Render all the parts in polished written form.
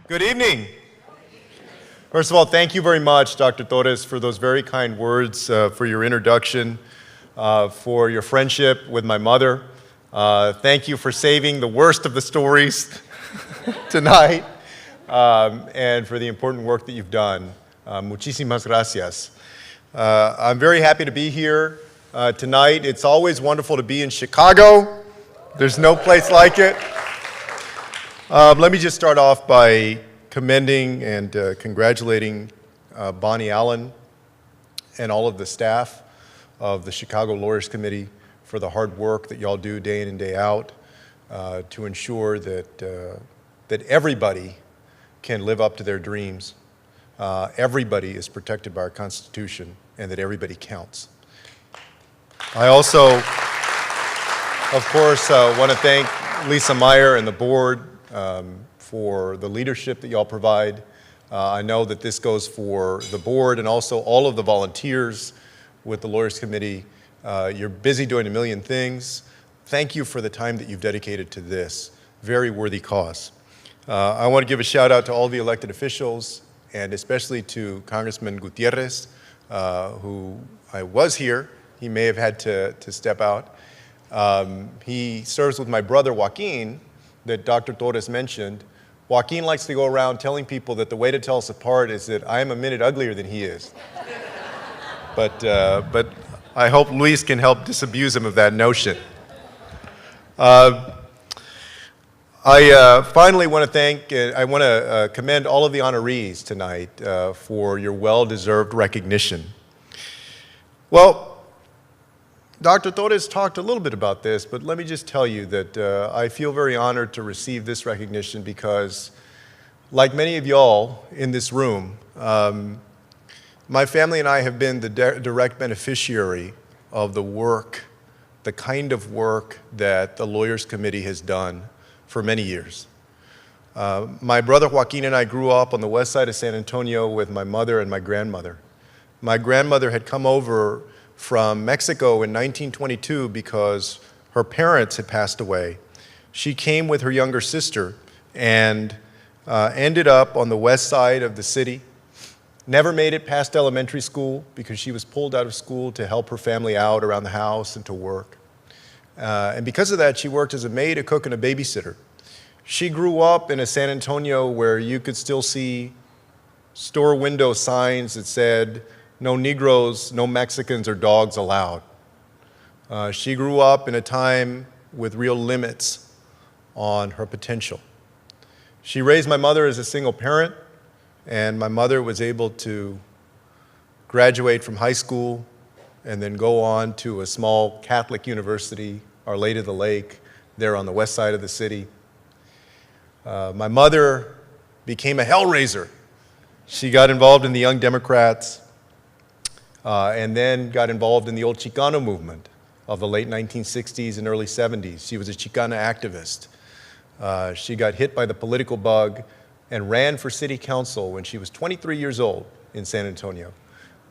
Good evening. First of all, thank you very much, Dr. Torres, for those very kind words, for your introduction, for your friendship with my mother. Thank you for saving the worst of the stories tonight, and for the important work that you've done. Muchísimas gracias. I'm very happy to be here tonight. It's always wonderful to be in Chicago. There's no place like it. Let me just start off by commending and congratulating Bonnie Allen and all of the staff of the Chicago Lawyers Committee for the hard work that y'all do day in and day out to ensure that, that everybody can live up to their dreams. Everybody is protected by our Constitution, and that everybody counts. I also, of course, want to thank Lisa Meyer and the board for the leadership that y'all provide. I know that this goes for the board and also all of the volunteers with the Lawyers Committee. You're busy doing a million things. Thank you for the time that you've dedicated to this very worthy cause. I want to give a shout out to all the elected officials, and especially to Congressman Gutierrez, who I was here. He may have had to step out. He serves with my brother Joaquin, that Dr. Torres mentioned. Joaquin likes to go around telling people that the way to tell us apart is that I am a minute uglier than he is. But I hope Luis can help disabuse him of that notion. I finally want to commend all of the honorees tonight for your well-deserved recognition. Well, Dr. Torres talked a little bit about this, but let me just tell you that I feel very honored to receive this recognition because, like many of y'all in this room, my family and I have been the direct beneficiary of the work, the kind of work that the Lawyers Committee has done for many years. My brother Joaquin and I grew up on the west side of San Antonio with my mother and my grandmother. My grandmother had come over from Mexico in 1922 because her parents had passed away. She came with her younger sister and ended up on the west side of the city. Never made it past elementary school because she was pulled out of school to help her family out around the house and to work. And because of that, she worked as a maid, a cook, and a babysitter. She grew up in a San Antonio where you could still see store window signs that said, "No Negroes, no Mexicans or dogs allowed." She grew up in a time with real limits on her potential. She raised my mother as a single parent, and my mother was able to graduate from high school and then go on to a small Catholic university, Our Lady of the Lake, there on the west side of the city. My mother became a hellraiser. She got involved in the Young Democrats, and then got involved in the old Chicano movement of the late 1960s and early 70s. She was a Chicana activist. She got hit by the political bug and ran for city council when she was 23 years old in San Antonio.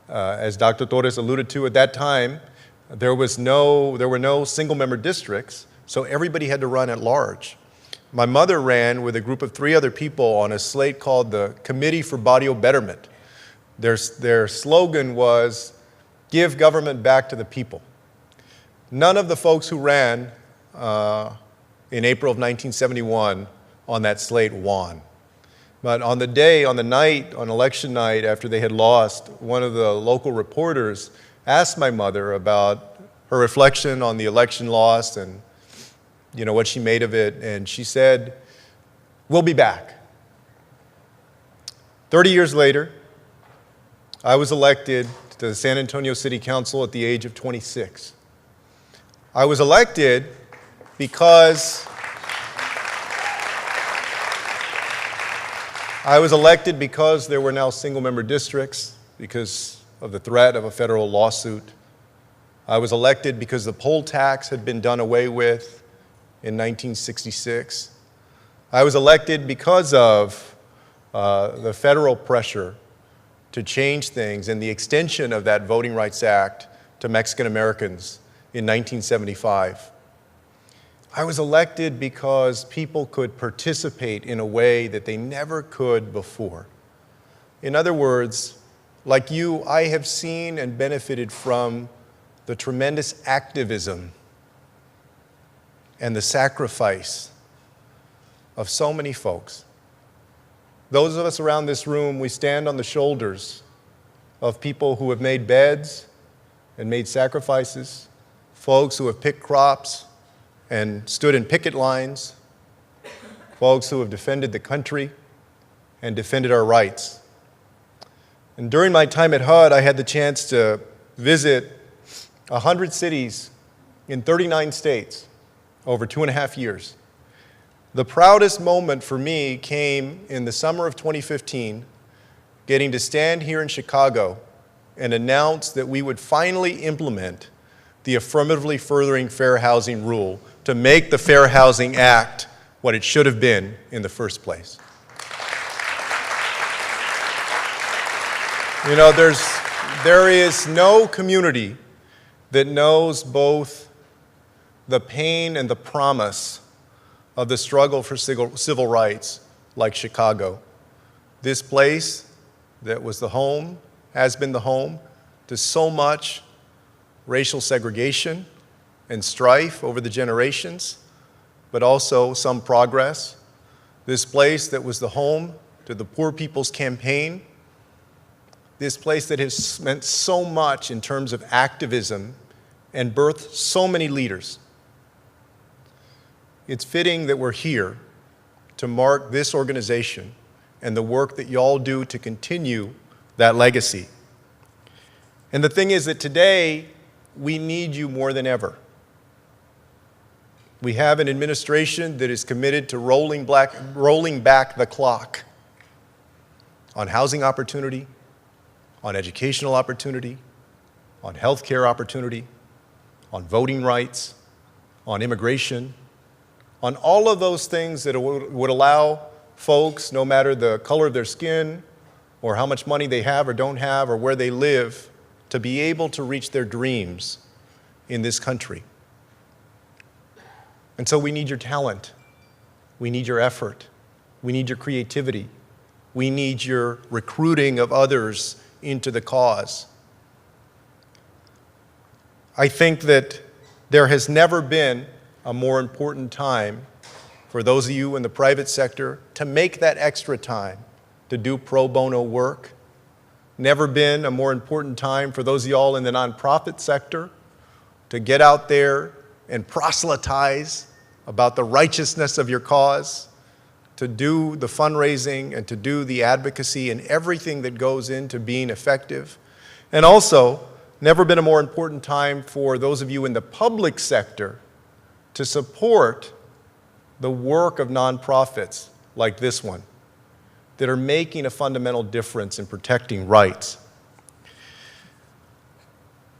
As Dr. Torres alluded to, at that time, there were no single-member districts, so everybody had to run at large. My mother ran with a group of 3 other people on a slate called the Committee for Barrio Betterment. Their slogan was, "Give government back to the people." None of the folks who ran in April of 1971 on that slate won. But on election night after they had lost, one of the local reporters asked my mother about her reflection on the election loss and what she made of it, and she said, "We'll be back." 30 years later, I was elected to the San Antonio City Council at the age of 26. I was elected because there were now single-member districts because of the threat of a federal lawsuit. I was elected because the poll tax had been done away with in 1966. I was elected because of the federal pressure to change things and the extension of that Voting Rights Act to Mexican Americans in 1975. I was elected because people could participate in a way that they never could before. In other words, like you, I have seen and benefited from the tremendous activism and the sacrifice of so many folks. Those of us around this room, we stand on the shoulders of people who have made beds and made sacrifices, folks who have picked crops and stood in picket lines, folks who have defended the country and defended our rights. And during my time at HUD, I had the chance to visit 100 cities in 39 states over 2.5 years. The proudest moment for me came in the summer of 2015, getting to stand here in Chicago and announce that we would finally implement the affirmatively furthering fair housing rule to make the Fair Housing Act what it should have been in the first place. You know, there is no community that knows both the pain and the promise of the struggle for civil rights like Chicago. This place that was the home, has been the home to so much racial segregation and strife over the generations, but also some progress. This place that was the home to the Poor People's Campaign. This place that has meant so much in terms of activism and birthed so many leaders. It's fitting that we're here to mark this organization and the work that y'all do to continue that legacy. And the thing is that today, we need you more than ever. We have an administration that is committed to rolling back the clock on housing opportunity, on educational opportunity, on healthcare opportunity, on voting rights, on immigration, on all of those things that would allow folks, no matter the color of their skin or how much money they have or don't have or where they live, to be able to reach their dreams in this country. And so we need your talent. We need your effort. We need your creativity. We need your recruiting of others into the cause. I think that there has never been a more important time for those of you in the private sector to make that extra time to do pro bono work. Never been a more important time for those of y'all in the nonprofit sector to get out there and proselytize about the righteousness of your cause, to do the fundraising and to do the advocacy and everything that goes into being effective. And also, never been a more important time for those of you in the public sector to support the work of nonprofits like this one that are making a fundamental difference in protecting rights.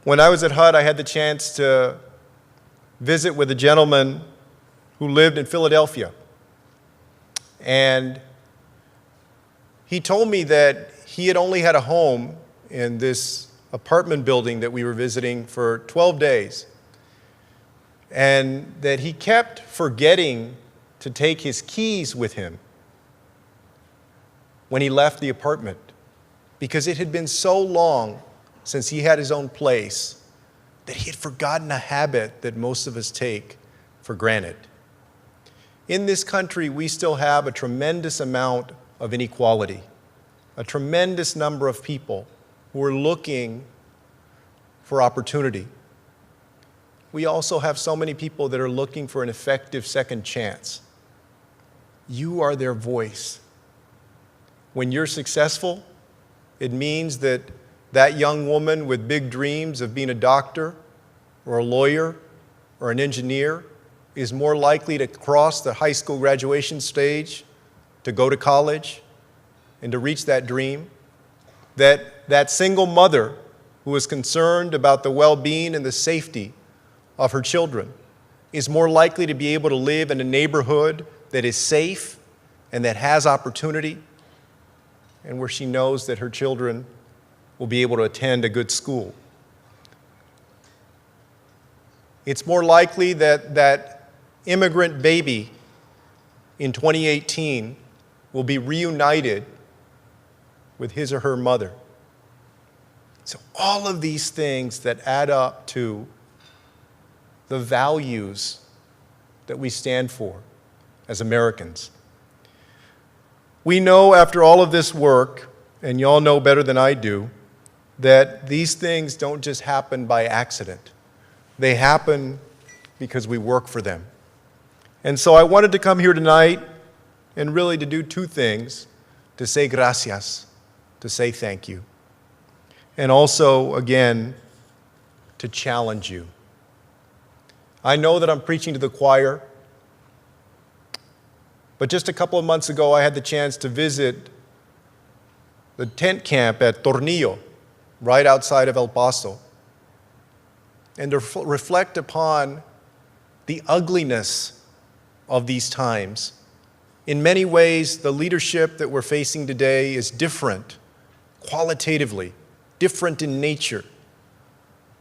When I was at HUD, I had the chance to visit with a gentleman who lived in Philadelphia. And he told me that he had only had a home in this apartment building that we were visiting for 12 days. And that he kept forgetting to take his keys with him when he left the apartment, because it had been so long since he had his own place that he had forgotten a habit that most of us take for granted. In this country, we still have a tremendous amount of inequality, a tremendous number of people who are looking for opportunity. We also have so many people that are looking for an effective second chance. You are their voice. When you're successful, it means that that young woman with big dreams of being a doctor or a lawyer or an engineer is more likely to cross the high school graduation stage, to go to college, and to reach that dream. That single mother who is concerned about the well-being and the safety of her children is more likely to be able to live in a neighborhood that is safe and that has opportunity, and where she knows that her children will be able to attend a good school. It's more likely that immigrant baby in 2018 will be reunited with his or her mother. So all of these things that add up to the values that we stand for as Americans. We know after all of this work, and y'all know better than I do, that these things don't just happen by accident. They happen because we work for them. And so I wanted to come here tonight and really to do two things: to say gracias, to say thank you, and also, again, to challenge you. I know that I'm preaching to the choir, but just a couple of months ago, I had the chance to visit the tent camp at Tornillo, right outside of El Paso, and to reflect upon the ugliness of these times. In many ways, the leadership that we're facing today is different, qualitatively, different in nature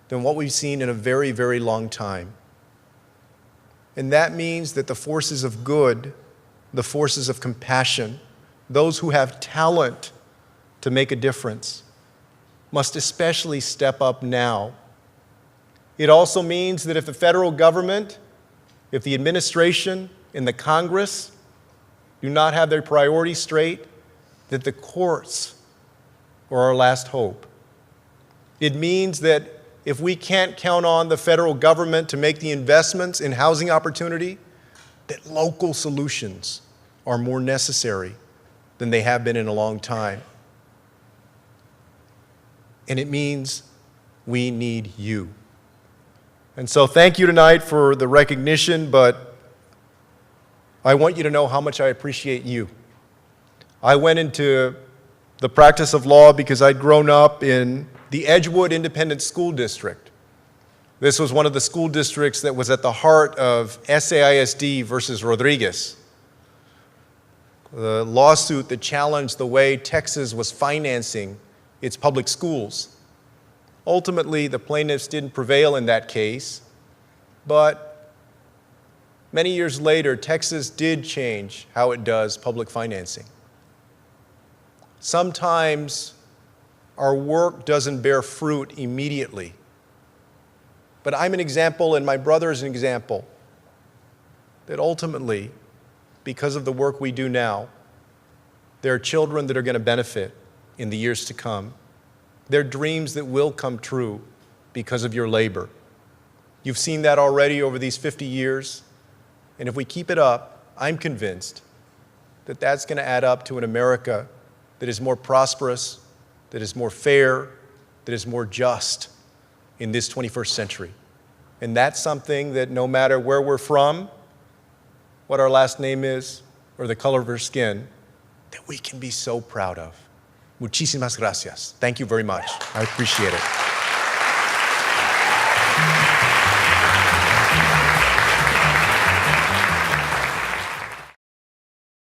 than what we've seen in a very, very long time. And that means that the forces of good, the forces of compassion, those who have talent to make a difference, must especially step up now. It also means that if the federal government, if the administration and the Congress do not have their priorities straight, that the courts are our last hope. It means that if we can't count on the federal government to make the investments in housing opportunity, that local solutions are more necessary than they have been in a long time. And it means we need you. And so thank you tonight for the recognition, but I want you to know how much I appreciate you. I went into the practice of law because I'd grown up in the Edgewood Independent School District. This was one of the school districts that was at the heart of SAISD versus Rodriguez, the lawsuit that challenged the way Texas was financing its public schools. Ultimately, the plaintiffs didn't prevail in that case, but many years later, Texas did change how it does public financing. Sometimes our work doesn't bear fruit immediately, but I'm an example and my brother is an example that ultimately, because of the work we do now, there are children that are going to benefit in the years to come. There are dreams that will come true because of your labor. You've seen that already over these 50 years, and if we keep it up, I'm convinced that that's going to add up to an America that is more prosperous, that is more fair, that is more just in this 21st century. And that's something that no matter where we're from, what our last name is, or the color of our skin, that we can be so proud of. Muchísimas gracias. Thank you very much. I appreciate it.